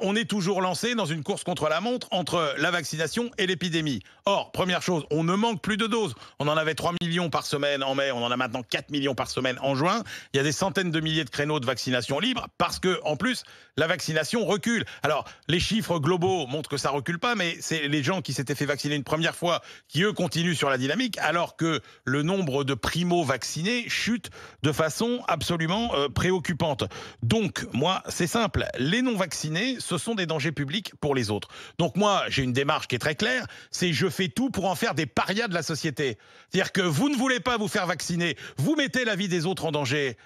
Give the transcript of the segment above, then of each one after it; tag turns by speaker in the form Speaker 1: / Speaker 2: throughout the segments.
Speaker 1: on est toujours lancé dans une course contre la montre entre la vaccination et l'épidémie. Or, première chose, on ne manque plus de doses. On en avait 3 millions par semaine en mai, on en a maintenant 4 millions par semaine en juin. Il y a des centaines de milliers de créneaux de vaccination libre parce que, en plus, la vaccination recule. Alors, les chiffres globaux montrent que ça recule pas, mais c'est les gens qui s'étaient fait vacciner une première fois qui, eux, continuent sur la dynamique, alors que le nombre de primo-vaccinés chute de façon absolument préoccupante. Donc, moi, c'est simple. Les non-vaccinés, ce sont des dangers publics pour les autres. Donc, moi, j'ai une démarche qui est très claire. C'est je fais tout pour en faire des parias de la société. C'est-à-dire que vous ne voulez pas vous faire vacciner, vous mettez la vie des autres en danger.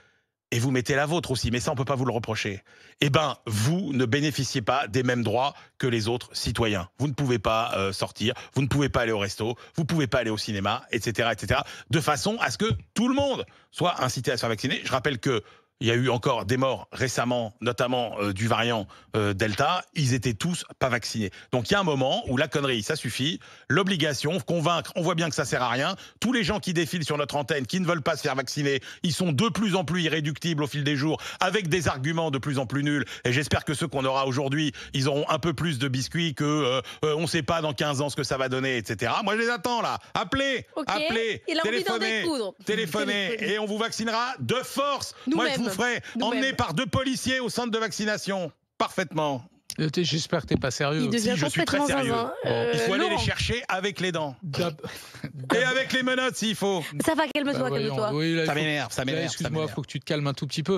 Speaker 1: Et vous mettez la vôtre aussi, mais ça, on ne peut pas vous le reprocher. Eh bien, vous ne bénéficiez pas des mêmes droits que les autres citoyens. Vous ne pouvez pas sortir, vous ne pouvez pas aller au resto, vous ne pouvez pas aller au cinéma, etc., etc., de façon à ce que tout le monde soit incité à se faire vacciner. Je rappelle que il y a eu encore des morts récemment, notamment du variant Delta. Ils étaient tous pas vaccinés. Donc il y a un moment où la connerie, ça suffit. L'obligation, convaincre, on voit bien que ça sert à rien. Tous les gens qui défilent sur notre antenne, qui ne veulent pas se faire vacciner, ils sont de plus en plus irréductibles au fil des jours, avec des arguments de plus en plus nuls. Et j'espère que ceux qu'on aura aujourd'hui, ils auront un peu plus de biscuits que on ne sait pas dans 15 ans ce que ça va donner, etc. Moi, je les attends là. Appelez, appelez, téléphonez, et on vous vaccinera de force. Moi, je vous ferai emmener par 2 policiers au centre de vaccination. Parfaitement.
Speaker 2: J'espère que tu n'es pas sérieux.
Speaker 1: Si, je suis très sérieux. Il faut aller les chercher avec les dents. Et avec les menottes s'il faut.
Speaker 3: Ça va, calme-toi, calme-toi.
Speaker 2: Oui, là,
Speaker 1: ça m'énerve.
Speaker 2: Excuse-moi, il faut que tu te calmes un tout petit peu.